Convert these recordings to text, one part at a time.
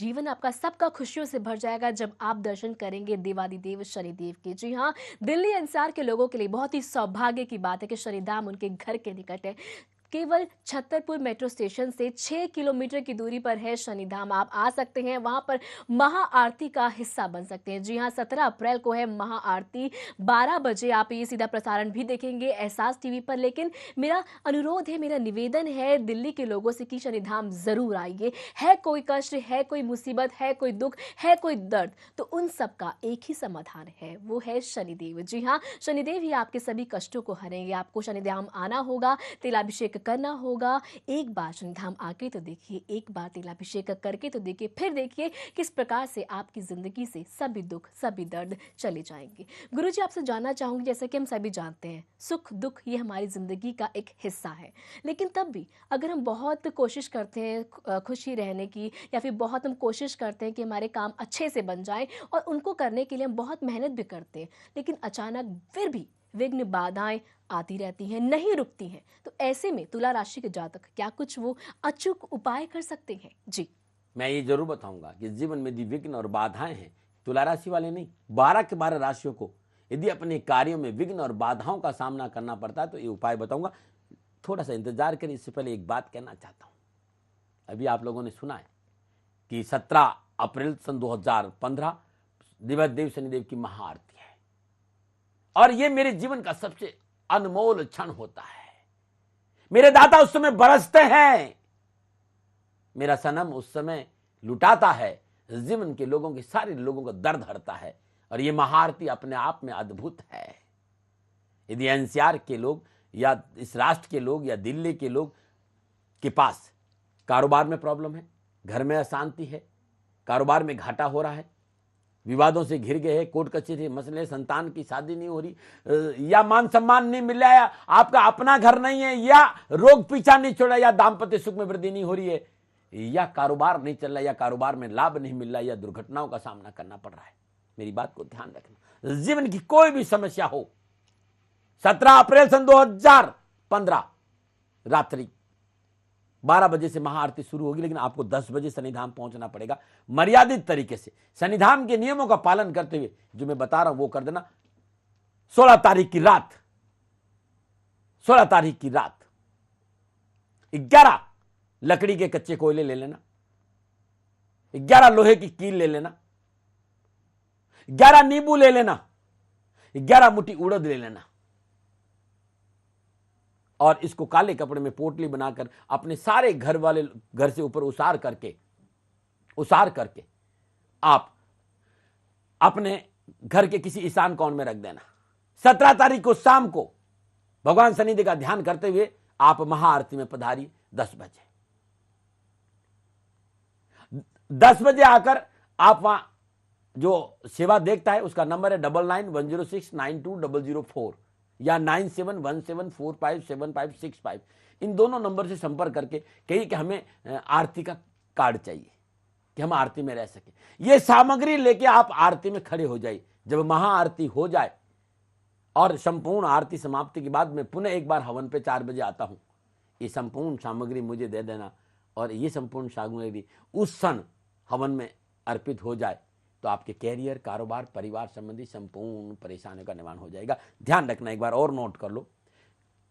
जीवन आपका सबका खुशियों से भर जाएगा जब आप दर्शन करेंगे देवादिदेव शनिदेव के। जी हाँ, दिल्ली एनसीआर के लोगों के लिए बहुत ही सौभाग्य की बात है कि शनिधाम उनके घर के निकट है। केवल छतरपुर मेट्रो स्टेशन से 6 किलोमीटर की दूरी पर है शनिधाम। आप आ सकते हैं, वहां पर महाआरती का हिस्सा बन सकते हैं। जी हाँ, 17 अप्रैल को है महाआरती। 12 बजे आप ये सीधा प्रसारण भी देखेंगे एहसास टीवी पर। लेकिन मेरा अनुरोध है, मेरा निवेदन है दिल्ली के लोगों से कि शनिधाम जरूर आइए। है कोई कष्ट, है कोई मुसीबत, है कोई दुख, है कोई दर्द, तो उन सब का एक ही समाधान है, वो है शनिदेव। जी हाँ, शनिदेव ही आपके सभी कष्टों को हरेंगे। आपको शनिधाम आना होगा, तिलाभिषेक करना होगा। एक बार शनिधाम आके तो देखिए, एक बार तिलाभिषेक करके तो देखिए, फिर देखिए किस प्रकार से आपकी जिंदगी से सभी दुख, सभी दर्द चले जाएंगे। गुरुजी, आपसे जानना चाहूंगी, जैसे कि हम सभी जानते हैं सुख दुख ये हमारी जिंदगी का एक हिस्सा है, लेकिन तब भी अगर हम बहुत कोशिश करते हैं खुशी रहने की, या फिर बहुत हम कोशिश करते हैं कि हमारे काम अच्छे से बन जाएं, और उनको करने के लिए हम बहुत मेहनत भी करते हैं, लेकिन अचानक फिर भी विघ्न बाधाएं आती रहती हैं, नहीं रुकती हैं, तो ऐसे में तुला राशि के जातक क्या कुछ वो अचूक उपाय कर सकते हैं? जी, मैं ये जरूर बताऊंगा कि जीवन में यदि विघ्न और बाधाएं हैं, तुला राशि वाले नहीं, 12 के 12 राशियों को यदि अपने कार्यों में विघ्न और बाधाओं का सामना करना पड़ता है तो ये उपाय बताऊंगा। थोड़ा सा इंतजार करिए। इससे पहले एक बात कहना चाहता हूं। अभी आप लोगों ने सुना है कि 17 अप्रैल सन 2015 देव शनिदेव की महाआरती है, और ये मेरे जीवन का सबसे अनमोल क्षण होता है। मेरे दाता उस समय बरसते हैं, मेरा सनम उस समय लुटाता है, जीवन के लोगों के सारे लोगों का दर्द हरता है, और ये महाआरती अपने आप में अद्भुत है। यदि एनसीआर के लोग या इस राष्ट्र के लोग या दिल्ली के लोग के पास कारोबार में प्रॉब्लम है, घर में अशांति है, कारोबार में घाटा हो रहा है, विवादों से घिर गए हैं, कोर्ट कचहरी मसले, संतान की शादी नहीं हो रही, या मान सम्मान नहीं मिल रहा है, आपका अपना घर नहीं है, या रोग पीछा नहीं छोड़ा, या दाम्पत्य सुख में वृद्धि नहीं हो रही है, या कारोबार नहीं चल रहा, या कारोबार में लाभ नहीं मिल रहा, या दुर्घटनाओं का सामना करना पड़ रहा है, मेरी बात को ध्यान रखना। जीवन की कोई भी समस्या हो, 17 अप्रैल सन 2015 रात्रि 12 बजे से महाआरती शुरू होगी, लेकिन आपको 10 बजे शनिधाम पहुंचना पड़ेगा मर्यादित तरीके से, शनिधाम के नियमों का पालन करते हुए। जो मैं बता रहा हूं वो कर देना। 16 तारीख की रात 11 लकड़ी के कच्चे कोयले ले लेना, 11 लोहे की कील ले लेना, 11 नींबू ले लेना, 11 मुट्ठी उड़द ले लेना, और इसको काले कपड़े में पोटली बनाकर अपने सारे घर से ऊपर उसार करके आप अपने घर के किसी ईशान कोण में रख देना। 17 तारीख को शाम को भगवान शनिदेव का ध्यान करते हुए आप महाआरती में पधारिए 10 बजे। 10 बजे आकर आप वहां जो सेवा देखता है उसका नंबर है 9910692004 या 9717457565। इन दोनों नंबर से संपर्क करके कहिए कि हमें आरती का कार्ड चाहिए कि हम आरती में रह सके। ये सामग्री लेके आप आरती में खड़े हो जाइए। जब महाआरती हो जाए और संपूर्ण आरती समाप्ति के बाद मैं पुनः एक बार हवन पे 4 बजे आता हूं, ये संपूर्ण सामग्री मुझे दे देना, और ये संपूर्ण सामग्री उस क्षण हवन में अर्पित हो जाए तो आपके कैरियर, कारोबार, परिवार संबंधी संपूर्ण परेशानियों का निवारण हो जाएगा। ध्यान रखना, एक बार और नोट कर लो।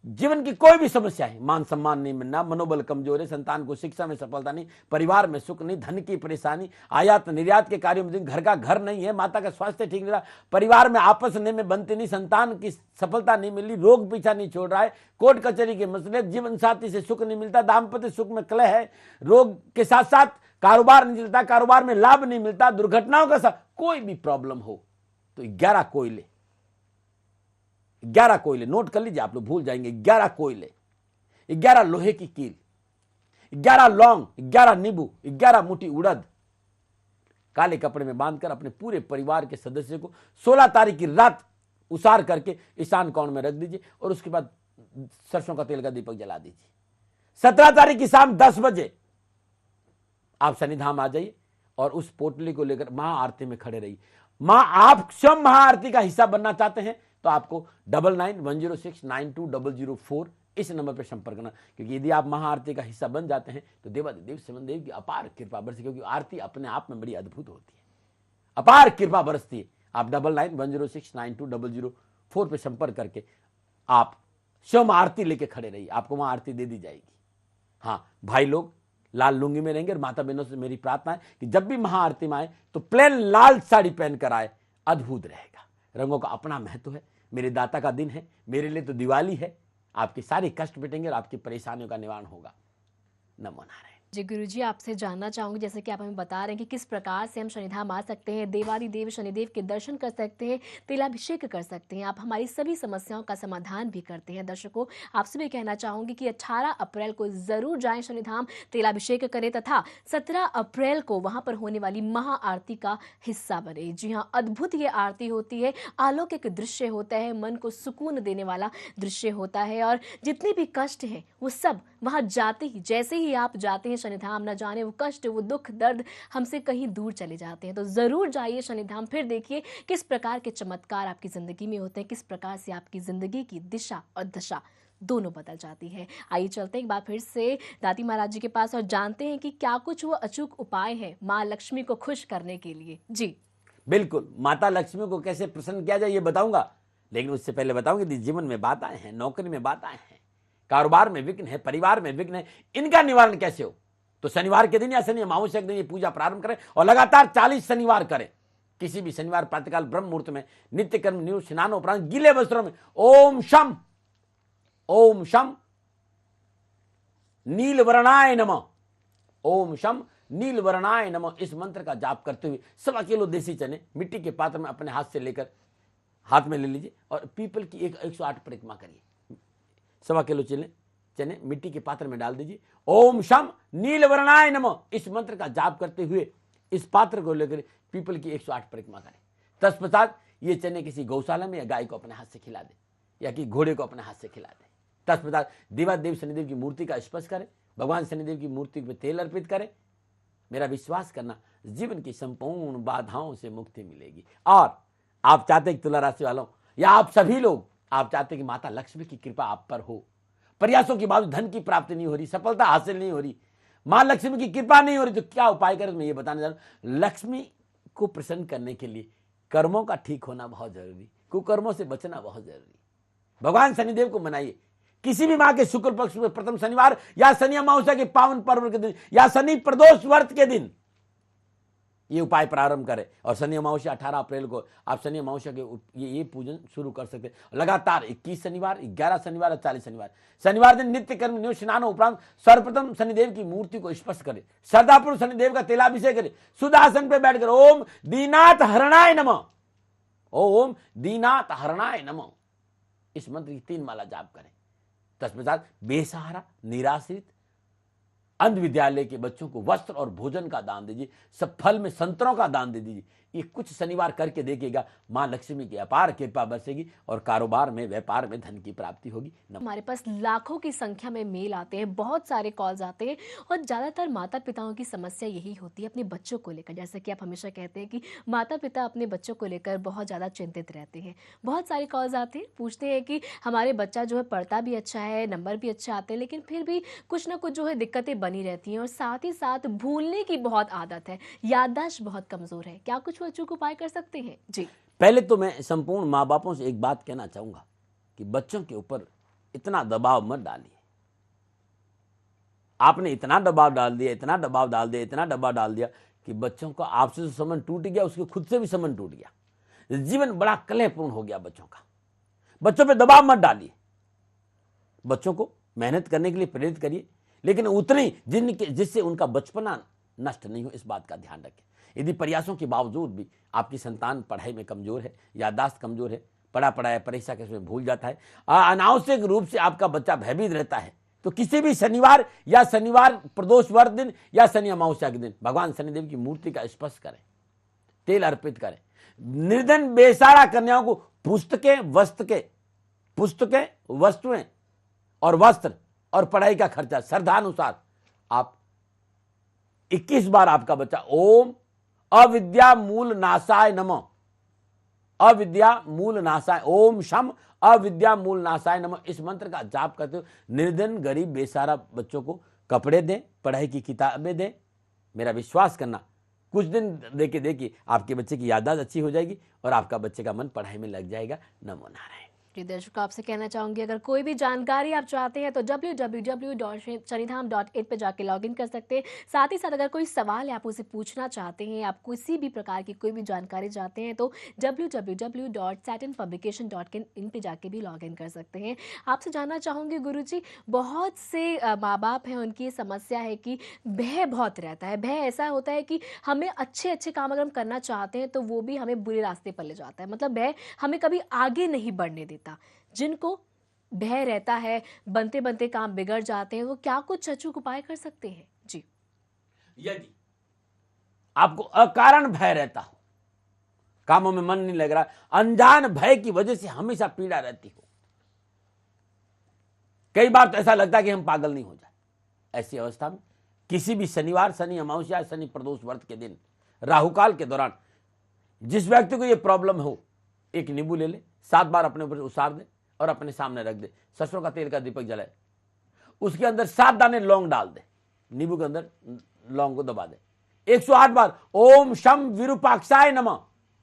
जीवन की कोई भी समस्या है, मान सम्मान नहीं मिलना, मनोबल कमजोर है, संतान को शिक्षा में सफलता नहीं, परिवार में सुख नहीं, धन की परेशानी, आयात निर्यात के कार्यों में, घर का घर नहीं है, माता का स्वास्थ्य ठीक नहीं रहा, परिवार में आपस में बनती नहीं, संतान की सफलता नहीं मिली, रोग पीछा नहीं छोड़ रहा है, कोर्ट कचहरी के मसले, जीवन साथी से सुख नहीं मिलता, दाम्पत्य सुख में कलह है, रोग के साथ साथ कारोबार नहीं चलता, कारोबार में लाभ नहीं मिलता, दुर्घटनाओं का कोई भी प्रॉब्लम हो तो 11 कोयले नोट कर लीजिए, आप लोग भूल जाएंगे। 11 कोयले, 11 लोहे की कील, 11 लौंग, 11 नींबू, 11 मुट्ठी उड़द काले कपड़े में बांधकर अपने पूरे परिवार के सदस्य को 16 तारीख की रात उसार करके ईशान कोण में रख दीजिए, और उसके बाद सरसों का तेल का दीपक जला दीजिए। 17 तारीख की शाम 10 बजे आप शनिधाम आ जाइए और उस पोटली को लेकर महाआरती में खड़े रहिए। आप स्वयं महाआरती का हिस्सा बनना चाहते हैं तो आपको 9910692004 इस नंबर पर संपर्क करना, क्योंकि यदि आप महाआरती का हिस्सा बन जाते हैं तो देवादिदेव समनदेव की अपार कृपा बरसे, क्योंकि आरती अपने आप में बड़ी अद्भुत होती है, अपार कृपा बरसती है। आप 9910609200 पे संपर्क करके आप स्वयं आरती लेके खड़े रहिए, आपको वहां आरती दे दी जाएगी। हाँ, भाई लोग लाल लुंगी में रहेंगे, और माता बहनों से मेरी प्रार्थना है कि जब भी महाआरती में आए तो प्लेन लाल साड़ी पहन कर आए, अद्भुत रहेगा। रंगों का अपना महत्व है। मेरे दाता का दिन है, मेरे लिए तो दिवाली है। आपके सारे कष्ट मिटेंगे और आपकी परेशानियों का निवारण होगा। नमो नारायण। जी गुरुजी, आपसे जानना चाहूंगी, जैसे कि आप हमें बता रहे हैं कि किस प्रकार से हम शनिधाम आ सकते हैं, देवादिदेव शनिदेव के दर्शन कर सकते हैं, तिलाभिषेक कर सकते हैं। आप हमारी सभी समस्याओं का समाधान भी करते हैं। दर्शकों, आपसे भी कहना चाहूंगी कि 18 अप्रैल को जरूर जाएं शनिधाम, तिलाभिषेक करें तथा 17 अप्रैल को वहां पर होने वाली महाआरती का हिस्सा बने। जी हाँ, अद्भुत ये आरती होती है, अलौकिक दृश्य होता है, मन को सुकून देने वाला दृश्य होता है, और जितने भी कष्ट हैं वो सब वहां जाते ही, जैसे ही आप जाते हैं शनिधाम, न जाने वो कष्ट, वो दुख दर्द हमसे कहीं दूर चले जाते हैं। तो जरूर जाइए शनिधाम, फिर देखिए किस प्रकार के चमत्कार आपकी जिंदगी में होते हैं, किस प्रकार से आपकी जिंदगी की दिशा और दशा दोनों बदल जाती है। आइए चलते हैं एक बार फिर से दाती महाराज जी के पास और जानते हैं कि क्या कुछ वो अचूक उपाय है माँ लक्ष्मी को खुश करने के लिए। जी बिल्कुल, माता लक्ष्मी को कैसे प्रसन्न किया जाए ये बताऊंगा, लेकिन उससे पहले बताऊंगा कि जीवन में बाधाएं हैं, नौकरी में बाधाएं हैं, कारोबार में विघ्न है, परिवार में विघ्न है, इनका निवारण कैसे हो। तो शनिवार के दिन या शनि अमावस्या के दिन ये पूजा प्रारंभ करें और लगातार 40 शनिवार करें। किसी भी शनिवार प्रातःकाल ब्रह्म मुहूर्त में नित्य कर्म नियुक्त स्नान उपरांत गीले वस्त्रों में ओम शम नीलवर्णाय नमः, ओम शम नीलवर्णाय नमः, इस मंत्र का जाप करते हुए 1.25 किलो देसी चने मिट्टी के पात्र में अपने हाथ से लेकर हाथ में ले लीजिए और पीपल की 108 परिक्रमा करिए। 1.25 किलो चने मिट्टी के पात्र में डाल दीजिए। ओम शम नीलवर्णाय नमः, इस मंत्र का जाप करते हुए इस पात्र को लेकर पीपल की 108 परिक्रमा करें। तत्पश्चात ये चने किसी गौशाला में या गाय को अपने हाथ से खिला दे, या कि घोड़े को अपने हाथ से खिला दे। तत्पश्चात देवादेव शनिदेव की मूर्ति का स्पर्श करें, भगवान शनिदेव की मूर्ति पे तेल अर्पित करें। मेरा विश्वास करना, जीवन की संपूर्ण बाधाओं से मुक्ति मिलेगी। और आप चाहते हैं तुला राशि वालों या आप सभी लोग, आप चाहते हैं कि माता लक्ष्मी की कृपा आप पर हो, प्रयासों के बावजूद धन की प्राप्ति नहीं हो रही, सफलता हासिल नहीं हो रही, मां लक्ष्मी की कृपा नहीं हो रही, तो क्या उपाय करें मैं ये बताने जा रहा हूं। लक्ष्मी को प्रसन्न करने के लिए कर्मों का ठीक होना बहुत जरूरी, कुकर्मों से बचना बहुत जरूरी। भगवान शनिदेव को मनाइए, किसी भी माह के शुक्ल पक्ष में प्रथम शनिवार या शनि अमावस्या के पावन पर्व के दिन या शनि प्रदोष व्रत के दिन ये उपाय प्रारंभ करें। और शनि अमावस्या 18 अप्रैल को आप शनि अमावस्या के ये पूजन शुरू कर सकते हैं। लगातार 21 शनिवार, 11 शनिवार और 40 शनिवार, शनिवार दिन नित्य कर्म नियुक्त स्नान उपरांत सर्वप्रथम शनिदेव की मूर्ति को स्पर्श करें, श्रद्धापूर्वक शनिदेव का तेलाभिषेक करें, शुद्ध आसन पर बैठकर ओम दीनाथ हरणाय नमः, ओम दीनाथ हरणाय नमः, इस मंत्र की 3 माला जाप करें। तत्पश्चात बेसहारा, निराश्रित, अंध विद्यालय के बच्चों को वस्त्र और भोजन का दान दीजिए, सब फल में संतरों का दान दे दीजिए। ये कुछ शनिवार करके देखिएगा, मां लक्ष्मी की अपार कृपा बरसेगी और कारोबार में, व्यापार में धन की प्राप्ति होगी। हमारे पास लाखों की संख्या में मेल आते हैं, बहुत सारे कॉल्स आते हैं, और ज़्यादातर माता पिताओं की समस्या यही होती है अपने बच्चों को लेकर। जैसे कि आप हमेशा कहते हैं कि माता पिता अपने बच्चों को लेकर बहुत ज़्यादा चिंतित रहते हैं। बहुत सारे कॉल्स आते हैं, पूछते हैं कि हमारे बच्चा जो है पढ़ता भी अच्छा है, नंबर भी अच्छे आते हैं, लेकिन फिर भी कुछ ना कुछ जो है दिक्कतें बनी रहती हैं, और साथ ही साथ भूलने की बहुत आदत है, याददाश्त बहुत कमज़ोर है। क्या कुछ अचूक उपाय कर सकते हैं? जी, पहले तो मैं संपूर्ण माँ बापों से एक बात कहना चाहूंगा कि बच्चों के ऊपर इतना दबाव मत डालिए। आपने इतना दबाव डाल दिया, इतना दबाव डाल दिया, इतना दबाव डाल दिया कि बच्चों का आपसे तो संबंध टूट गया, उसके खुद से भी संबंध टूट गया, जीवन बड़ा कलहपूर्ण हो गया बच्चों का। बच्चों पे दबाव मत डालिए, बच्चों को मेहनत करने के लिए प्रेरित करिए, लेकिन उतनी जिससे उनका बचपना नष्ट नहीं हो, इस बात का ध्यान रखें। यदि प्रयासों के बावजूद भी आपकी संतान पढ़ाई में कमजोर है, याददाश्त कमजोर है, पढ़ाया परीक्षा के समय भूल जाता है, अनावश्यक रूप से आपका बच्चा भयभीत रहता है, तो किसी भी शनिवार या शनिवार प्रदोष व्रत दिन या शनि अमावस्या के दिन भगवान शनिदेव की मूर्ति का स्पर्श करें, तेल अर्पित करें। निर्धन बेसहारा कन्याओं को पुस्तकें, वस्तुएं और वस्त्र और पढ़ाई का खर्चा श्रद्धानुसार आप 21 बार आपका बच्चा ओम अविद्या मूल नाशाय नमः, अविद्या मूल नाशाय, ओम शम अविद्या मूल नाशाय नमः, इस मंत्र का जाप करते हो निर्धन गरीब बेसहारा बच्चों को कपड़े दें, पढ़ाई की किताबें दें। मेरा विश्वास करना, कुछ दिन देखिए देखिए आपके बच्चे की याददाश्त अच्छी हो जाएगी और आपका बच्चे का मन पढ़ाई में लग जाएगा। नमो नारायण। जी दर्शकों, आपसे कहना चाहूंगी अगर कोई भी जानकारी आप चाहते हैं तो www.शनिधाम.in पे जाके लॉगिन कर सकते हैं। साथ ही साथ अगर कोई सवाल है आप उसे पूछना चाहते हैं, आप किसी भी प्रकार की कोई भी जानकारी चाहते हैं तो www.satinpublication.in पे जाके भी लॉगिन कर सकते हैं। आपसे जानना चाहूंगी गुरुजी, बहुत से माँ बाप हैं, उनकी समस्या है कि भय बहुत रहता है। भय ऐसा होता है कि हमें अच्छे अच्छे काम अगर हम करना चाहते हैं तो वो भी हमें बुरे रास्ते पर ले जाता है। मतलब भय हमें कभी आगे नहीं बढ़ने देता। जिनको भय रहता है, बनते बनते काम बिगड़ जाते हैं, वो क्या कुछ अचूक उपाय कर सकते हैं? जी, यदि आपको अकारण भय रहता हो, कामों में मन नहीं लग रहा, अनजान भय की वजह से हमेशा पीड़ा रहती हो, कई बार तो ऐसा लगता है कि हम पागल नहीं हो जाए, ऐसी अवस्था में किसी भी शनिवार, शनि अमावस्या, शनि प्रदोष व्रत के दिन, राहुकाल के दौरान जिस व्यक्ति को यह प्रॉब्लम हो, एक नींबू ले ले, 7 बार अपने ऊपर उसार दे और अपने सामने रख दे, सरसों का तेल का दीपक जलाए, उसके अंदर 7 दाने लौंग डाल दे, नींबू के अंदर लौंग को दबा दे, 108 बार ओम शम विरूपाक्षाय नमः,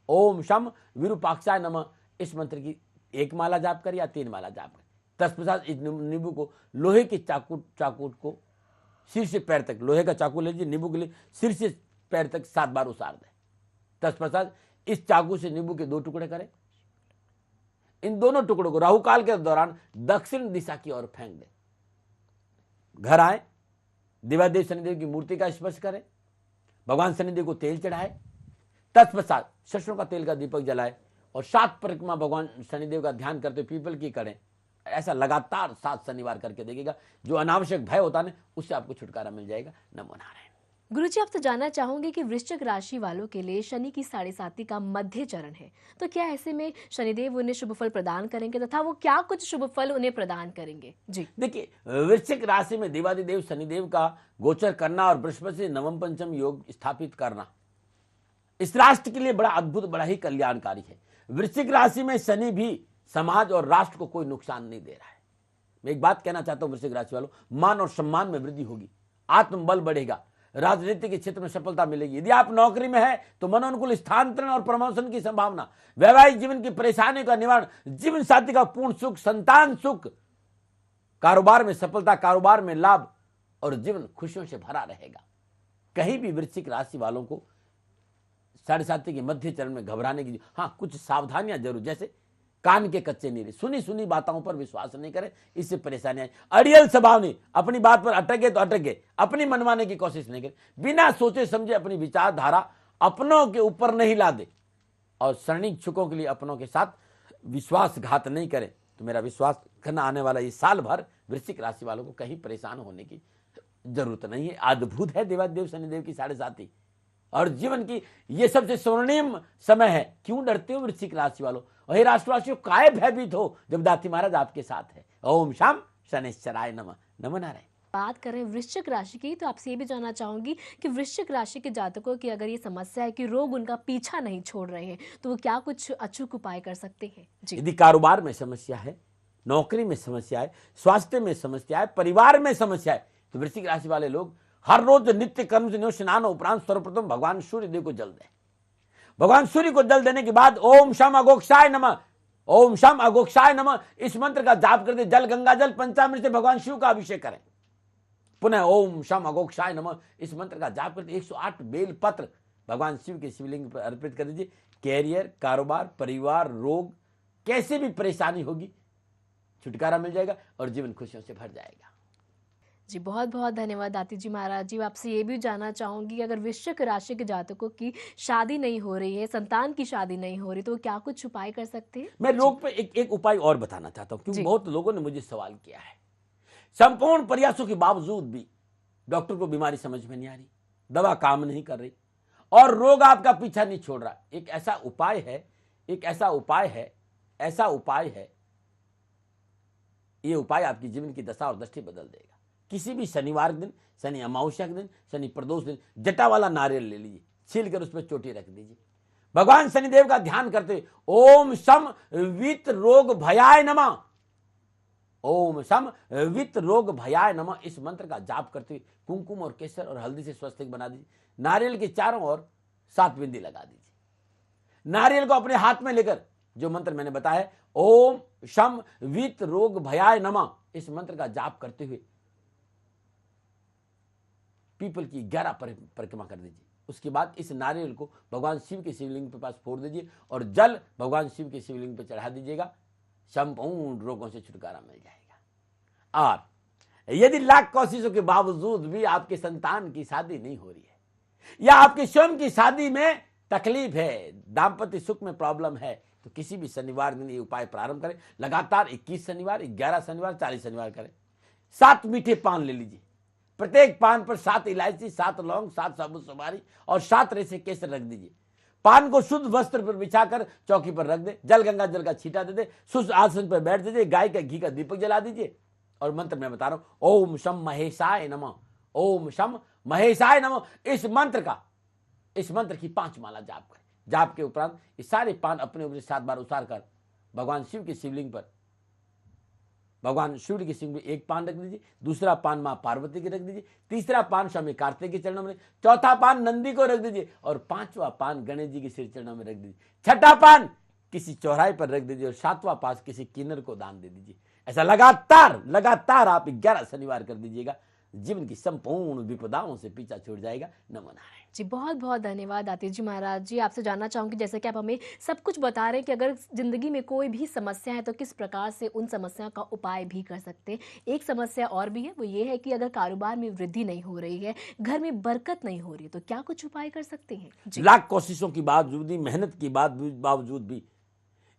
ओम शम विरूपाक्षाय नमः, इस मंत्र की 1 माला जाप कर या 3 माला जाप कर। तत्पश्चात इस नींबू को लोहे के चाकू को सिर से पैर तक, लोहे का चाकू ले लीजिए, नींबू के लिए सिर से पैर तक 7 बार उसार दे। तत्पश्चात इस चाकू से नींबू के 2 टुकड़े करें, इन दोनों टुकड़ों को राहुकाल के दौरान दक्षिण दिशा की ओर फेंक दें। घर आए, देवादेव शनिदेव की मूर्ति का स्पर्श करें, भगवान शनिदेव को तेल चढ़ाए, तत्पश्चात सरसों का तेल का दीपक जलाए और 7 परिक्रमा भगवान शनिदेव का ध्यान करते पीपल की करें। ऐसा लगातार 7 शनिवार करके देखिएगा, जो अनावश्यक भय होता है उससे आपको छुटकारा मिल जाएगा। नमो नारायण। गुरुजी, आपसे जानना चाहूंगी कि वृश्चिक राशि वालों के लिए शनि की 7.5 का मध्य चरण है, तो क्या ऐसे में शनिदेव उन्हें शुभ फल प्रदान करेंगे तथा वो क्या कुछ शुभ फल उन्हें प्रदान करेंगे? जी देखिए, वृश्चिक राशि में देवादिदेव शनिदेव का गोचर करना और बृहस्पति से नवम पंचम योग स्थापित करना इस राष्ट्र के लिए बड़ा अद्भुत, बड़ा ही कल्याणकारी है। वृश्चिक राशि में शनि भी समाज और राष्ट्र को कोई नुकसान नहीं दे रहा है। मैं एक बात कहना चाहता हूं वृश्चिक राशि वालों, मान और सम्मान में वृद्धि होगी, आत्मबल बढ़ेगा, राजनीति के क्षेत्र में सफलता मिलेगी। यदि आप नौकरी में है तो मनोनुकूल स्थानांतरण और प्रमोशन की संभावना, वैवाहिक जीवन की परेशानियों का निवारण, जीवन साथी का पूर्ण सुख, संतान सुख, कारोबार में सफलता, कारोबार में लाभ और जीवन खुशियों से भरा रहेगा। कहीं भी वृश्चिक राशि वालों को 7.5 के मध्य चरण में घबराने की, हाँ कुछ सावधानियां जरूर, जैसे कान के कच्चे नीरे, सुनी सुनी बातों पर विश्वास नहीं करें, इससे परेशानियां। अड़ियल स्वभाव नहीं, अपनी बात पर अटके तो अटके, अपनी मनवाने की कोशिश नहीं करें, बिना सोचे समझे अपनी विचारधारा अपनों के ऊपर नहीं ला दे और शरणिक्षुकों के लिए अपनों के साथ विश्वासघात नहीं करें। तो मेरा विश्वास करना, आने वाला ये साल भर वृश्चिक राशि वालों को कहीं परेशान होने की जरूरत नहीं है। अद्भुत है देवादेव शनिदेव की 7.5 और जीवन की ये सबसे स्वर्णिम समय है। क्यों डरते हो वृश्चिक राशि वालों? वही राष्ट्रवासियों, काय भयभीत हो जब दाती महाराज आपके साथ है। ओम शाम शनिश्चराय नमः। नमो नारायण। बात करें वृश्चिक राशि की, तो आपसे ये भी जानना चाहूंगी कि वृश्चिक राशि के जातकों की अगर ये समस्या है कि रोग उनका पीछा नहीं छोड़ रहे हैं, तो वो क्या कुछ अचूक उपाय कर सकते हैं? जी, यदि कारोबार में समस्या है, नौकरी में समस्या है, स्वास्थ्य में समस्या है, परिवार में समस्या है, तो वृश्चिक राशि वाले लोग हर रोज नित्य कर्म से स्नान उपरांत सर्वप्रथम भगवान सूर्य देव को जल दें। भगवान सूर्य को जल देने के बाद ओम शम अघोक्षाय नमः, ओम शम अघोक्षाय नमः, इस मंत्र का जाप करते जल गंगा जल पंचामृत से भगवान शिव का अभिषेक करें। पुनः ओम शम अघोक्षाय नमः, इस मंत्र का जाप करते 108 बेल पत्र भगवान शिव के शिवलिंग पर अर्पित कर दीजिए। कैरियर, कारोबार, परिवार, रोग, कैसे भी परेशानी होगी, छुटकारा मिल जाएगा और जीवन खुशियों से भर जाएगा। जी बहुत बहुत धन्यवाद दाती जी महाराज जी। आपसे ये भी जानना चाहूंगी कि अगर वृश्चिक राशि के जातकों की शादी नहीं हो रही है, संतान की शादी नहीं हो रही, तो क्या कुछ उपाय कर सकते हैं? मैं रोग पे एक उपाय और बताना चाहता हूं, क्योंकि जी। बहुत लोगों ने मुझे सवाल किया है। संपूर्ण प्रयासों के बावजूद भी डॉक्टर को बीमारी समझ में नहीं आ रही, दवा काम नहीं कर रही और रोग आपका पीछा नहीं छोड़ रहा। एक ऐसा उपाय है, ये उपाय आपकी जीवन की दशा और दृष्टि बदल देगा। किसी भी शनिवार के दिन, शनि अमावस्या के दिन, शनि प्रदोष दिन, जटा वाला नारियल ले लीजिए, छील कर उस पर चोटी रख दीजिए, भगवान शनिदेव का ध्यान करते हुए ओम शम वित्त रोग भयाय नमः, ओम शम वित्त रोग भयाय नमः इस मंत्र का जाप करते हुए कुमकुम और केसर और हल्दी से स्वस्तिक बना दीजिए। नारियल के चारों ओर 7 बिंदी लगा दीजिए। नारियल को अपने हाथ में लेकर जो मंत्र मैंने बताया है, ओम शम वित्त रोग भयाय नमः इस मंत्र का जाप करते हुए पीपल की 11 परिक्रमा कर दीजिए। उसके बाद इस नारियल को भगवान शिव के शिवलिंग के पास फोड़ दीजिए और जल भगवान शिव के शिवलिंग पर चढ़ा दीजिएगा। संपूर्ण रोगों से छुटकारा मिल जाएगा। और यदि लाख कोशिशों के बावजूद भी आपके संतान की शादी नहीं हो रही है या आपके स्वयं की शादी में तकलीफ है, दाम्पत्य सुख में प्रॉब्लम है, तो किसी भी शनिवार दिन ये उपाय प्रारंभ करें। लगातार 21 शनिवार, 11 शनिवार, 40 शनिवार करें। 7 मीठे पान ले लीजिए, प्रत्येक पान पर 7 इलायची, 7 लौंग, 7 साबुत सुपारी और 7 रेसे केसर रख दीजिए। पान को शुद्ध वस्त्र पर बिछाकर चौकी पर रख दे, जल गंगा जल का छींटा दे दे, शुद्ध आसन पर बैठ दीजिए, गाय का घी का दीपक जला दीजिए और मंत्र मैं बता रहा हूं, ओम शम महेशाय नमः, ओम शम महेशाय नमः इस मंत्र की 5 माला जाप करें। जाप के उपरांत ये सारे पान अपने ऊपर 7 बार उतार कर भगवान शिव के शिवलिंग पर, भगवान शिव के शिवलिंग में 1 पान रख दीजिए, दूसरा पान मां पार्वती के रख दीजिए, तीसरा पान स्वामी कार्तिक के चरणों में, चौथा पान नंदी को रख दीजिए और 5वां पान गणेश जी के सिर चरणों में रख दीजिए, छठा पान किसी चौराहे पर रख दीजिए और 7वां पान किसी किन्नर को दान दे दीजिए। ऐसा लगातार आप 11 शनिवार कर दीजिएगा। जीवन की संपूर्ण विपदाओं से पीछा छूट जाएगा। नमो नारायण। जी बहुत बहुत धन्यवाद आतिश जी महाराज जी। आपसे जानना चाहूँगी, जैसे कि आप हमें सब कुछ बता रहे हैं कि अगर ज़िंदगी में कोई भी समस्या है तो किस प्रकार से उन समस्या का उपाय भी कर सकते हैं। एक समस्या और भी है, वो ये है कि अगर कारोबार में वृद्धि नहीं हो रही है, घर में बरकत नहीं हो रही है, तो क्या कुछ उपाय कर सकते हैं जी? लाख कोशिशों के बावजूद भी, मेहनत के बावजूद भी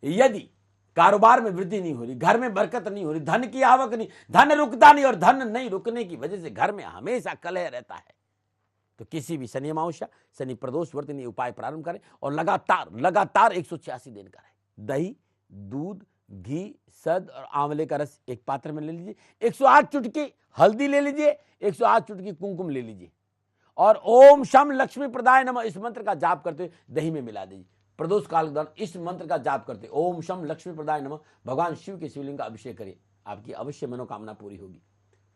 यदि कारोबार में वृद्धि नहीं हो रही, घर में बरकत नहीं हो रही, धन की आवक नहीं, धन रुकता नहीं और धन नहीं रुकने की वजह से घर में हमेशा कलह रहता है, तो किसी भी शनि अमावस्या, शनि प्रदोष व्रत ने उपाय प्रारंभ करें और लगातार 186 दिन करें। दही, दूध, घी, शहद और आंवले का रस एक पात्र में ले लीजिए, 108 चुटकी हल्दी ले लीजिए, 108 चुटकी कुमकुम ले लीजिए और ओम शम लक्ष्मी प्रदाय नमः इस मंत्र का जाप करते हुए दही में मिला दीजिए। प्रदोष काल के दौरान इस मंत्र का जाप करते ओम शम लक्ष्मी प्रदाय नमः भगवान शिव के शिवलिंग का अभिषेक करिए, आपकी अवश्य मनोकामना पूरी होगी।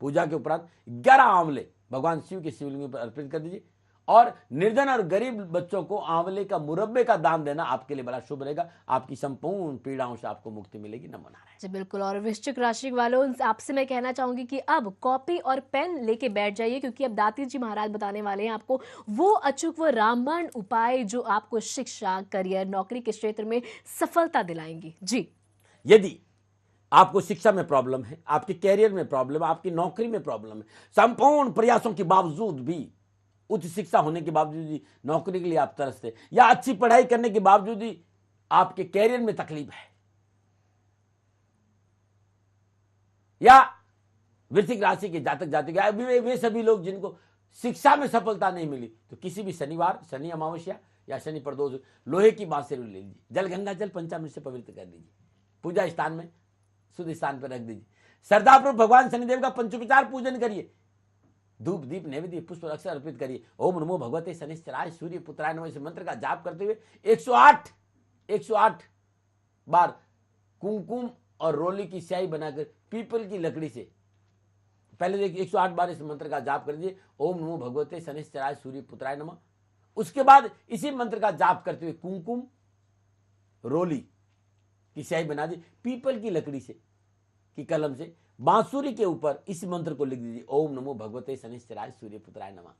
पूजा के उपरांत 11 आंवले भगवान शिव के शिवलिंग पर अर्पित कर दीजिए और निर्धन और गरीब बच्चों को आंवले का मुरब्बे का दान देना आपके लिए बड़ा शुभ रहेगा। आपकी संपूर्ण पीड़ाओं से आपको मुक्ति मिलेगी। नमो नारायण। जी बिल्कुल। और वृश्चिक राशि वालों, आपसे मैं कहना चाहूंगी कि अब कॉपी और पेन लेके बैठ जाइए, क्योंकि अब दाती जी महाराज बताने वाले हैं आपको वो अचूक व रामबाण उपाय जो आपको शिक्षा, करियर, नौकरी के क्षेत्र में सफलता दिलाएंगी। जी यदि आपको शिक्षा में प्रॉब्लम है, आपके कैरियर में प्रॉब्लम है, आपकी नौकरी में प्रॉब्लम है, संपूर्ण प्रयासों के बावजूद भी, उच्च शिक्षा होने के बावजूद भी नौकरी के लिए आप तरसते, या अच्छी पढ़ाई करने के बावजूद भी आपके कैरियर में तकलीफ है, या वृश्चिक राशि के जातक जातिका वे सभी लोग जिनको शिक्षा में सफलता नहीं मिली, तो किसी भी शनिवार, शनि अमावस्या या शनि प्रदोष लोहे की बांसुरी ले लीजिए, जल गंगा जल पंचामृत से पवित्र कर लीजिए, पूजा स्थान में शुद्ध स्थान पर रख दीजिए, श्रद्धापूर्वक भगवान शनिदेव का पंचोपचार पूजन करिए, धूप दीप नैवेद्य पुष्प अक्षर अर्पित करिए। ओम नमो भगवते शनिश्चराय सूर्य पुत्राय नमः इस मंत्र का जाप करते हुए 108 बार कुमकुम और रोली की स्याही बनाकर पीपल की लकड़ी से पहले 108 बार इस मंत्र का जाप कर दीजिए, ओम नमो भगवते शनिश्चराय सूर्य पुत्राय नमः। उसके बाद इसी मंत्र का जाप करते हुए कुमकुम रोली की स्याही बना दी पीपल की लकड़ी से, की कलम से, बांसुरी के ऊपर इस मंत्र को लिख दीजिए, ओम नमो भगवते शनिश्चराय सूर्य पुत्राय नमः,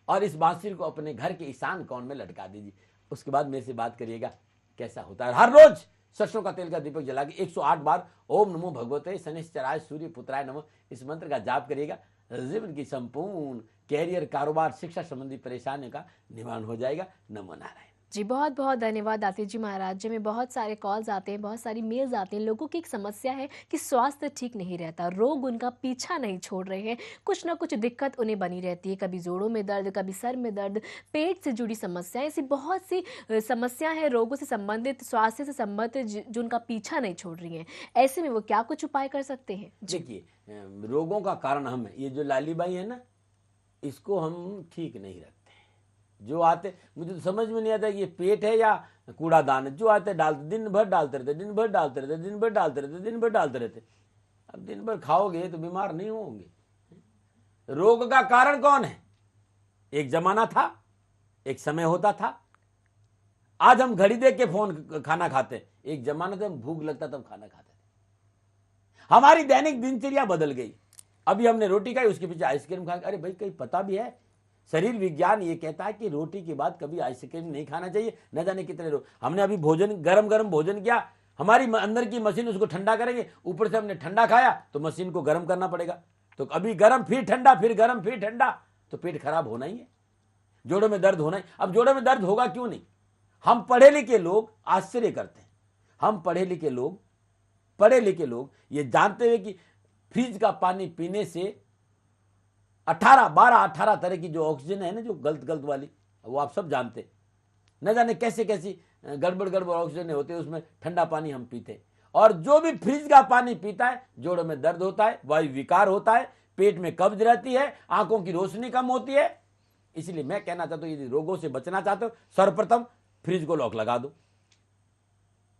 और इस बांसुरी को अपने घर के ईशान कोण में लटका दीजिए। उसके बाद मेरे से बात करिएगा कैसा होता है। हर रोज सरसों का तेल का दीपक जला के 108 बार ओम नमो भगवते शनिश्चराय सूर्य पुत्राय नमः इस मंत्र का जाप करिएगा। जीवन की संपूर्ण कैरियर, कारोबार, शिक्षा संबंधी परेशानियों का निवारण हो जाएगा। नमो नारायण। जी बहुत बहुत धन्यवाद दाती जी महाराज जी। में बहुत सारे कॉल्स आते हैं, बहुत सारी मेल्स आते हैं। लोगों की एक समस्या है कि स्वास्थ्य ठीक नहीं रहता, रोग उनका पीछा नहीं छोड़ रहे हैं, कुछ ना कुछ दिक्कत उन्हें बनी रहती है, कभी जोड़ों में दर्द, कभी सर में दर्द, पेट से जुड़ी समस्याएं, ऐसी बहुत सी समस्या है रोगों से संबंधित, स्वास्थ्य से संबंधित जो उनका पीछा नहीं छोड़ रही हैं। ऐसे में वो क्या कुछ उपाय कर सकते हैं? देखिए, रोगों का कारण हम है, ये जो लाली बाई है ना, इसको हम ठीक नहीं रखते। जो आते, मुझे तो समझ में नहीं आता कि ये पेट है या कूड़ादान है। जो आते डालते, दिन भर डालते रहते, दिन भर डालते रहते, दिन भर डालते रहते, दिन भर डालते रहते। अब दिन भर खाओगे तो बीमार नहीं होंगे। रोग का कारण कौन है? एक जमाना था, एक समय होता था। आज हम घड़ी देख के फोन खाना खाते हैं। एक जमाना था हम भूख लगता तब खाना खाते थे। हमारी दैनिक दिनचर्या बदल गई। अभी हमने रोटी खाई, उसके पीछे आइसक्रीम खा। अरे भाई, कहीं पता भी है? शरीर विज्ञान ये कहता है कि रोटी के बाद कभी आइसक्रीम नहीं खाना चाहिए। न जाने कितने लोग, हमने अभी भोजन गरम गरम भोजन किया, हमारी अंदर की मशीन उसको ठंडा करेंगे, ऊपर से हमने ठंडा खाया तो मशीन को गर्म करना पड़ेगा। तो अभी गर्म फिर ठंडा, फिर गर्म फिर ठंडा, तो पेट खराब होना ही है, जोड़ों में दर्द होना ही। अब जोड़ों में दर्द होगा क्यों नहीं? हम पढ़े लिखे लोग आश्चर्य करते हैं। हम पढ़े लिखे लोग ये जानते हुए कि फ्रिज का पानी पीने से 18 तरह की जो ऑक्सीजन है ना, जो गलत वाली, वो आप सब जानते हैं। न जाने कैसे कैसी गड़बड़ ऑक्सीजन होते हैं उसमें, ठंडा पानी हम पीते। और जो भी फ्रिज का पानी पीता है, जोड़ों में दर्द होता है, वायु विकार होता है, पेट में कब्ज रहती है, आंखों की रोशनी कम होती है। इसलिए मैं कहना चाहता हूं, यदि रोगों से बचना चाहते हो, सर्वप्रथम फ्रिज को लॉक लगा दो,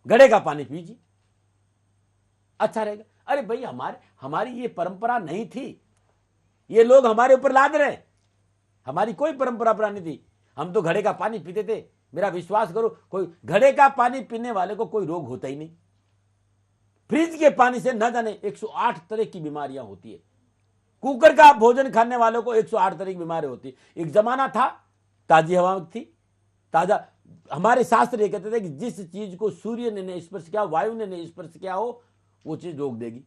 घड़े का पानी पीजिए, अच्छा रहेगा। अरे भाई, हमारी ये परंपरा नहीं थी, ये लोग हमारे ऊपर लाद रहे। हमारी कोई परंपरा पुरानी थी, हम तो घड़े का पानी पीते थे। मेरा विश्वास करो, कोई घड़े का पानी पीने वाले को कोई रोग होता ही नहीं। फ्रिज के पानी से न जाने 108 तरह की बीमारियां होती है। कुकर का भोजन खाने वालों को 108 तरह की बीमारी होती है। एक जमाना था, ताजी हवा थी, ताजा। हमारे शास्त्र ये कहते थे कि जिस चीज को सूर्य ने नहीं स्पर्श किया, वायु ने नहीं स्पर्श किया हो, वो चीज रोक देगी।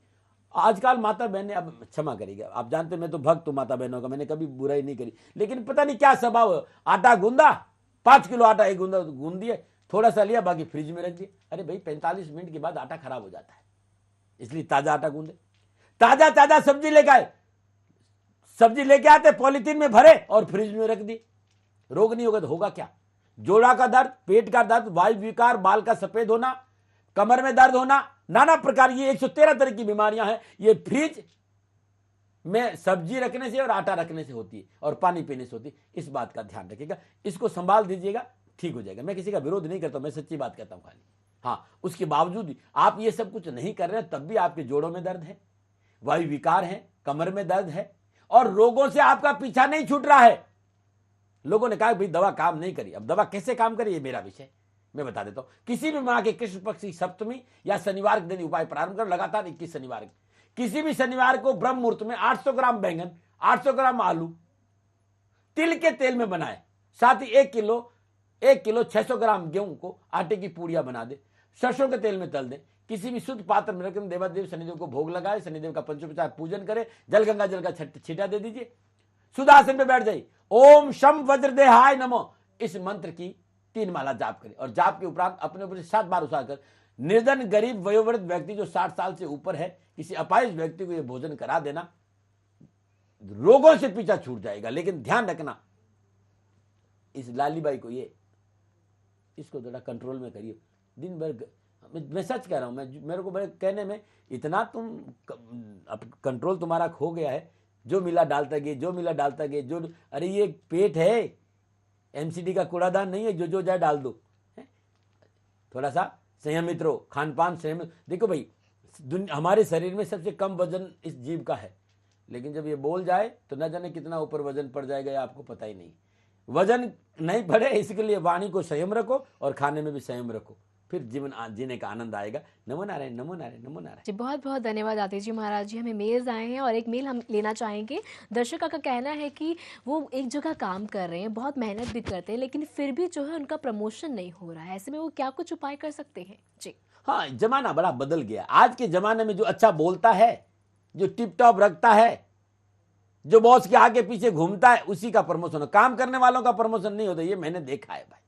आजकल माता बहनें, अब क्षमा करिएगा, आप जानते मैं तो भक्त हूं माता बहनों का, मैंने कभी बुराई नहीं करी, लेकिन पता नहीं क्या स्वभाव है। आटा गूंदा, 5 किलो आटा एक गूंदा गूंद दिया, थोड़ा सा लिया, बाकी फ्रिज में रख दिया। अरे भाई, 45 मिनट के बाद आटा खराब हो जाता है, इसलिए ताजा आटा गूंदे। ताजा सब्जी लेके आए, सब्जी लेके आते पॉलिथीन में भरे और फ्रिज में रख दी। रोग नहीं होगा तो होगा क्या? जोड़ा का दर्द, पेट का दर्द, वायु विकार, बाल का सफेद होना, कमर में दर्द होना, नाना प्रकार, ये 113 तरह की बीमारियां हैं। ये फ्रिज में सब्जी रखने से और आटा रखने से होती है, और पानी पीने से होती है। इस बात का ध्यान रखिएगा, इसको संभाल दीजिएगा, ठीक हो जाएगा। मैं किसी का विरोध नहीं करता, मैं सच्ची बात कहता हूं खाली। हाँ, उसके बावजूद भी आप ये सब कुछ नहीं कर रहे, तब भी आपके जोड़ों में दर्द है, वायु विकार है, कमर में दर्द है, और रोगों से आपका पीछा नहीं छूट रहा है। लोगों ने कहा भाई दवा काम नहीं करी। अब दवा कैसे काम करे, ये मेरा विषय, मैं बता देता हूं। किसी भी माह के कृष्ण पक्ष की सप्तमी या शनिवार के दिन उपाय प्रारंभ करो, लगातार 21 शनिवार। किसी भी शनिवार को ब्रह्म मुहूर्त में 800 ग्राम बैंगन, 800 ग्राम आलू तिल के तेल में बनाए, साथ ही 1 किलो 600 ग्राम गेहूं को आटे की पूड़ियां बना दे, सरसों के तेल में तल दे, किसी भी शुद्ध पात्र में रखकर देवादेव शनिदेव को भोग लगाए, शनिदेव का पंचोपचार पूजन करे, जल गंगा जल का छीटा दे दीजिए, सुदासन पे बैठ जाइए, ओम शम वज्रदेहाय नमो, इस मंत्र की 3 माला जाप करें, और जाप के उपरांत अपने ऊपर 7 बार उछाल कर निर्धन गरीब वयोवृद्ध व्यक्ति जो 60 साल से ऊपर है, किसी अपाहिज व्यक्ति को यह भोजन करा देना, रोगों से पीछा छूट जाएगा। लेकिन ध्यान रखना, इस लालीबाई को इसको थोड़ा कंट्रोल में करिए। दिन भर मैं सच कह रहा हूं, मेरे को बड़े कहने में इतना तुम कंट्रोल तुम्हारा खो गया है, जो मिला डालता गए, जो अरे ये पेट है, एमसीडी का कूड़ादान नहीं है, जो जाए डाल दो। थोड़ा सा संयमित रहो, खान पान संयमित। देखो भाई, हमारे शरीर में सबसे कम वजन इस जीव का है, लेकिन जब ये बोल जाए तो न जाने कितना ऊपर वजन पड़ जाएगा, ये आपको पता ही नहीं। वजन नहीं बढ़े, इसके लिए वाणी को संयम रखो और खाने में भी संयम रखो, फिर जीवन जीने का आनंद आएगा। नमो नारायण, नमो नारायण, नमो नारायण। जी, बहुत बहुत धन्यवाद आतिश जी महाराज जी। हमें मेल्स आए हैं और एक मेल हम लेना चाहेंगे। दर्शक का कहना है कि वो एक जगह काम कर रहे हैं, बहुत मेहनत भी करते हैं, लेकिन फिर भी जो है उनका प्रमोशन नहीं हो रहा है। ऐसे में वो क्या कुछ उपाय कर सकते हैं? जी हाँ, जमाना बड़ा बदल गया। आज के जमाने में जो अच्छा बोलता है, जो टिप टॉप रखता है, जो बॉस के आगे पीछे घूमता है, उसी का प्रमोशन। काम करने वालों का प्रमोशन नहीं होता, ये मैंने देखा है भाई।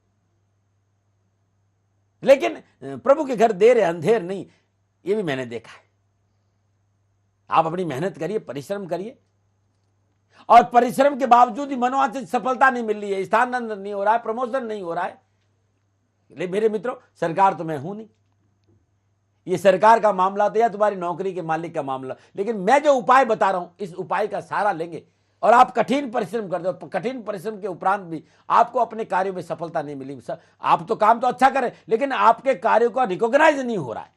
लेकिन प्रभु के घर देर है अंधेर नहीं, ये भी मैंने देखा है। आप अपनी मेहनत करिए, परिश्रम करिए, और परिश्रम के बावजूद ही मनोवांछित सफलता नहीं मिल रही है, स्थानांतरण नहीं हो रहा है, प्रमोशन नहीं हो रहा है। मेरे मित्रों, सरकार तो मैं हूं नहीं, ये सरकार का मामला था या तुम्हारी नौकरी के मालिक का मामला। लेकिन मैं जो उपाय बता रहा हूं, इस उपाय का सहारा लेंगे और आप कठिन परिश्रम करते हो, कठिन परिश्रम के उपरांत भी आपको अपने कार्यों में सफलता नहीं मिली, आप तो काम तो अच्छा करें लेकिन आपके कार्यों का रिकॉग्नाइज नहीं हो रहा है,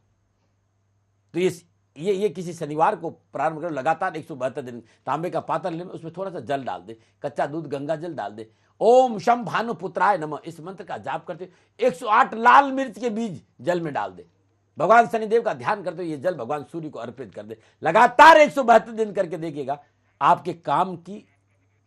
तो ये किसी शनिवार को प्रारंभ करो, लगातार 172 दिन तांबे का पात्र ले, उसमें थोड़ा सा जल डाल दे, कच्चा दूध गंगा जल डाल दे, ओम शम भानुपुत्राय नमः इस मंत्र का जाप करते 108 लाल मिर्च के बीज जल में डाल दे, भगवान शनिदेव का ध्यान करते हुए ये जल भगवान सूर्य को अर्पित कर दे, लगातार 172 दिन करके देखिएगा आपके काम की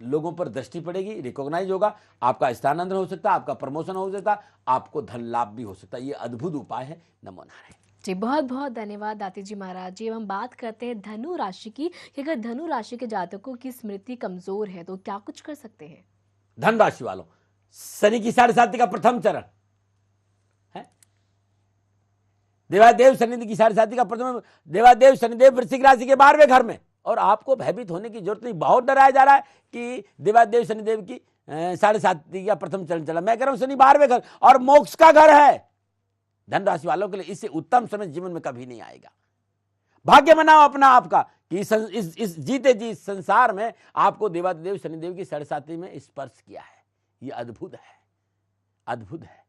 लोगों पर दृष्टि पड़ेगी, रिकॉग्नाइज होगा, आपका स्थानांतरण हो सकता है, आपका प्रमोशन हो सकता है, आपको धन लाभ भी हो सकता है। ये अद्भुत उपाय है। नमो नारायण। जी बहुत बहुत धन्यवाद दाती जी महाराज जी। अब हम बात करते हैं धनु राशि की कि अगर धनु राशि के जातकों की स्मृति कमजोर है तो क्या कुछ कर सकते हैं? धन राशि वालों, शनि की 7.5 का प्रथम चरण है, देवादेव शनिदेव की 7.5 का प्रथम, देवादेव शनिदेव वृश्चिक राशि के 12वें घर में, और आपको भयभीत होने की जरूरत नहीं। बहुत डराया जा रहा है कि देवादेव शनिदेव की 7.5 का प्रथम चरण चला, मैं कह रहा हूं शनि 12वें घर और मोक्ष का घर है। धन राशि वालों के लिए इससे उत्तम समय जीवन में कभी नहीं आएगा। भाग्य बनाओ अपना आपका कि इस जीते जी संसार में आपको देवादेव शनिदेव की 7.5 में स्पर्श किया है। यह अद्भुत है, अद्भुत है।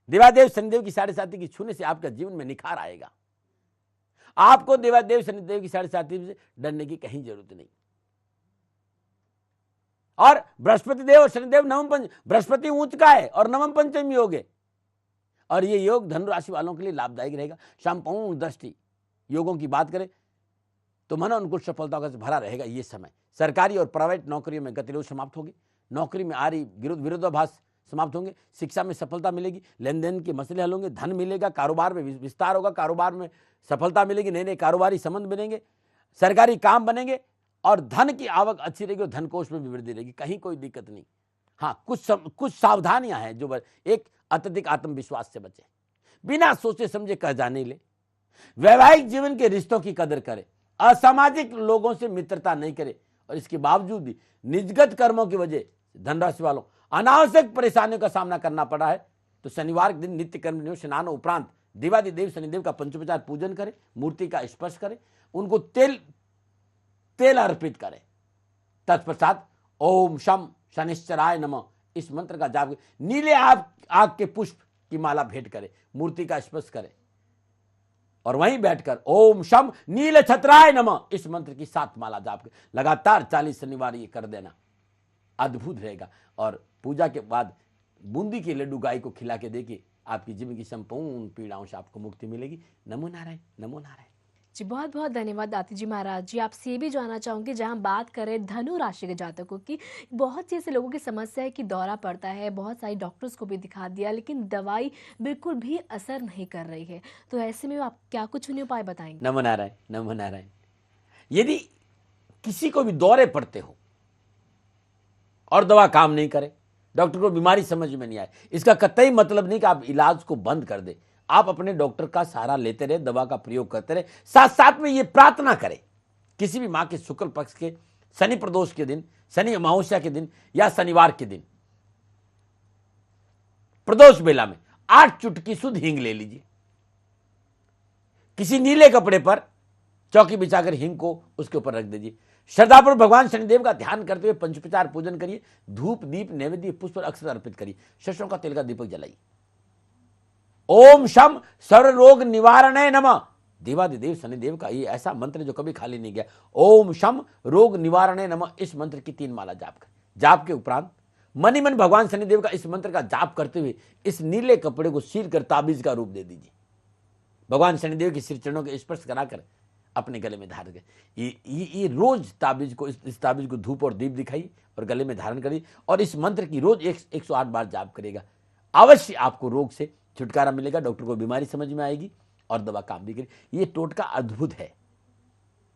देवादेव शनिदेव की 7.5 की छूने से आपका जीवन में निखार आएगा। आपको देवादेव शनिदेव की 7.5 से डरने की कहीं जरूरत नहीं। और बृहस्पति देव और शनिदेव नवम पंच, बृहस्पति उच्च का है और नवम पंचम योग है, और ये योग धनु राशि वालों के लिए लाभदायक रहेगा। संपूर्ण दृष्टि योगों की बात करें तो मनोनुकूल सफलताओं से भरा रहेगा ये समय। सरकारी और प्राइवेट नौकरियों में गतिरोध समाप्त होगी, नौकरी में आ रही विरोधाभास समाप्त होंगे, शिक्षा में सफलता मिलेगी, लेन देन के मसले हल होंगे, धन मिलेगा, कारोबार में विस्तार होगा, कारोबार में सफलता मिलेगी, नए नए कारोबारी संबंध बनेंगे, सरकारी काम बनेंगे और धन की आवक अच्छी रहेगी और धन कोष में भी वृद्धि रहेगी, कहीं कोई दिक्कत नहीं। हाँ, कुछ सावधानियां हैं जो एक अत्यधिक आत्मविश्वास से बचे, बिना सोचे समझे कह जाने ले, वैवाहिक जीवन के रिश्तों की कदर करे, असामाजिक लोगों से मित्रता नहीं करे, और इसके बावजूद भी निजगत कर्मों की वजह धनराशि वालों अनावश्यक परेशानियों का सामना करना पड़ा है, तो शनिवार के दिन नित्य कर्म स्नान उपरांत देवादिदेव शनिदेव का पंचोपचार पूजन करें, मूर्ति का स्पर्श करें, उनको तेल अर्पित करें, तत्पश्चात ओम शम शनिश्चराय नमः इस मंत्र का जाप, नीले आग के पुष्प की माला भेंट करें, मूर्ति का स्पर्श करें और वहीं बैठकर ओम शम नील छत्राय नमः इस मंत्र की 7 माला जाप लगातार 40 शनिवार ये कर देना, अद्भुत रहेगा। और पूजा के बाद बूंदी के लड्डू गाय को खिला के देखिए, आपकी जीवन की संपूर्ण पीड़ाओं से आपको मुक्ति मिलेगी। नमो नारायण, नमो नारायण। जी बहुत बहुत धन्यवाद दाती जी महाराज जी। आपसे ये भी जानना चाहूँगी, जहाँ बात करें धनु राशि के जातकों की, बहुत सी ऐसे लोगों की समस्या है कि दौरा पड़ता है, बहुत सारी डॉक्टर्स को भी दिखा दिया लेकिन दवाई बिल्कुल भी असर नहीं कर रही है, तो ऐसे में आप क्या कुछ उन्हें उपाय बताएंगे? नमो नारायण, नमो नारायण। यदि किसी को भी दौरे पड़ते हो और दवा काम नहीं करे, डॉक्टर को बीमारी समझ में नहीं आए, इसका कतई मतलब नहीं कि आप इलाज को बंद कर दे। आप अपने डॉक्टर का सहारा लेते रहे, दवा का प्रयोग करते रहे, साथ साथ में ये प्रार्थना करें किसी भी माह के शुक्ल पक्ष के शनि प्रदोष के दिन, शनि अमावस्या के दिन या शनिवार के दिन प्रदोष बेला में 8 चुटकी शुद्ध हींग ले लीजिए, किसी नीले कपड़े पर चौकी बिछाकर हींग को उसके ऊपर रख दीजिए, श्रद्धापूर्वक भगवान शनिदेव का ध्यान करते हुए पंचोपचार पूजन करिए, धूप दीप नैवेद्य पुष्प अक्षत अर्पित करिए, सरसों का तेल का दीपक जलाइए। ओम शम सर्व रोग निवारणे नमः देवादिदेव शनिदेव का ये ऐसा मंत्र जो कभी खाली नहीं गया। ओम शम रोग निवारणे नमः इस मंत्र की 3 माला जाप करें। जाप के उपरांत मनी मन भगवान शनिदेव का इस मंत्र का जाप करते हुए इस नीले कपड़े को सील कर ताबीज का रूप दे दीजिए, भगवान शनिदेव के श्री चरणों के स्पर्श कराकर अपने गले में धारण करें। ये रोज ताबीज को इस ताबीज को धूप और दीप दिखाइए और गले में धारण करिए और इस मंत्र की रोज 108 बार जाप करेगा, अवश्य आपको रोग से छुटकारा मिलेगा, डॉक्टर को बीमारी समझ में आएगी और दवा काम भी करेगी। ये टोटका अद्भुत है,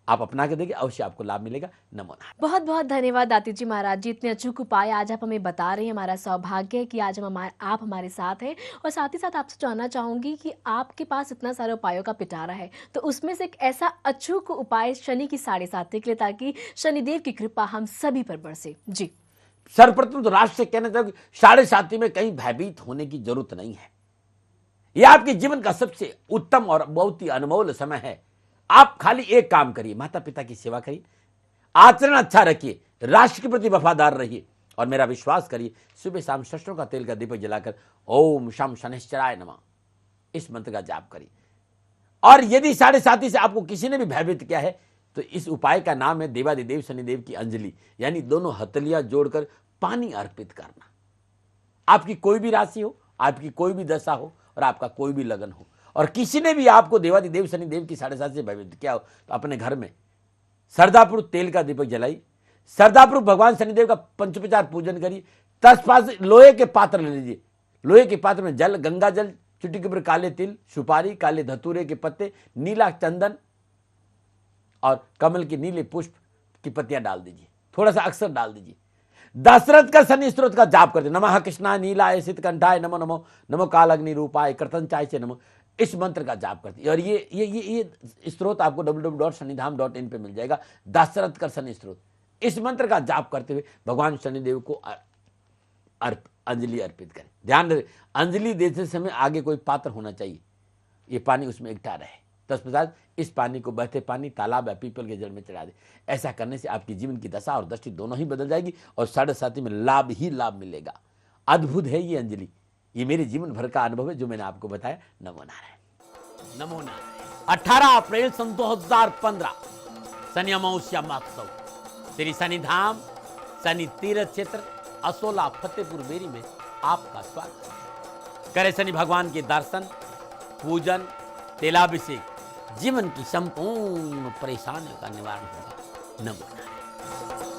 आप अपना के देखिए, अवश्य आपको लाभ मिलेगा। नमो नारायण। बहुत बहुत धन्यवाद दाती जी महाराज जी, इतने अचूक उपाय आज आप हमें बता रहे हैं। हमारा सौभाग्य है कि आज आप हमारे साथ हैं, और साथ ही साथ आपसे जानना चाहूंगी कि आपके पास इतना सारे उपायों का पिटारा है, तो उसमें से एक ऐसा अचूक उपाय शनि की 7.5 के लिए, ताकि शनिदेव की कृपा हम सभी पर बरसे। जी सर्वप्रथम तो राष्ट्र से कहना चाहूंगा 7.5 में कहीं भयभीत होने की जरूरत नहीं है। यह आपके जीवन का सबसे उत्तम और बहुत ही अनमोल समय है। आप खाली एक काम करिए, माता पिता की सेवा करिए, आचरण अच्छा रखिए, राष्ट्र के प्रति वफादार रहिए और मेरा विश्वास करिए, सुबह शाम सरसों का तेल का दीपक जलाकर ओम शम शनिश्चराय नमः इस मंत्र का जाप करिए। और यदि 7:30 से आपको किसी ने भी भयभीत किया है तो इस उपाय का नाम है देवादिदेव शनिदेव की अंजलि, यानी दोनों हथेलियां जोड़कर पानी अर्पित करना। आपकी कोई भी राशि हो, आपकी कोई भी दशा हो और आपका कोई भी लगन हो और किसी ने भी आपको देवादिदेव शनिदेव की 7:30 से भयभीत किया हो तो अपने घर में श्रद्धापूर्वक तेल का दीपक जलाई, श्रद्धापूर्वक भगवान शनिदेव का पंचोपचार पूजन करिए। तत्पश्चात लोहे के पात्र ले लीजिए, लोहे के पात्र में जल, गंगा जल, चुटकी भर काले तिल, सुपारी, काले धतूरे के पत्ते, नीला चंदन और कमल के नीले पुष्प की पत्तियां डाल दीजिए, थोड़ा सा अक्षर डाल दीजिए। दशरथ का शनि स्त्रोत का जाप करते, नमः कृष्णाय नीलाय शीतकंठाय नमो नमो, नमो कालग्नि रूपाय कृतंचाय से नमो, इस मंत्र का जाप करते। और ये स्त्रोत आपको www.shanidham.in पे मिल जाएगा, दशरथ का शनि स्त्रोत। इस मंत्र का जाप करते हुए भगवान शनिदेव को अंजलि अर्पित करें। ध्यान रखें, अंजलि देते समय आगे कोई पात्र होना चाहिए, ये पानी उसमें इकट्ठा रहे। तत्पश्चात इस पानी को बहते पानी, तालाब या पीपल के जड़ में चढ़ा दे। ऐसा करने से आपकी जीवन की दशा और दृष्टि दोनों ही बदल जाएगी और 7:30 में लाभ ही लाभ मिलेगा। अद्भुत है ये अंजलि, ये मेरे जीवन भर का अनुभव है जो मैंने आपको बताया। नमो नारायण, नमो नारायण। 18 अप्रैल सन 2015 शनि अमावस्या महोत्सव, श्री शनिधाम शनि तीर्थ क्षेत्र असोला फतेहपुर बेरी में आपका स्वागत। करे शनि भगवान के दर्शन, पूजन, तेलाभिषेक, जीवन की संपूर्ण परेशानियों का निवारण होगा। नमो नारायण।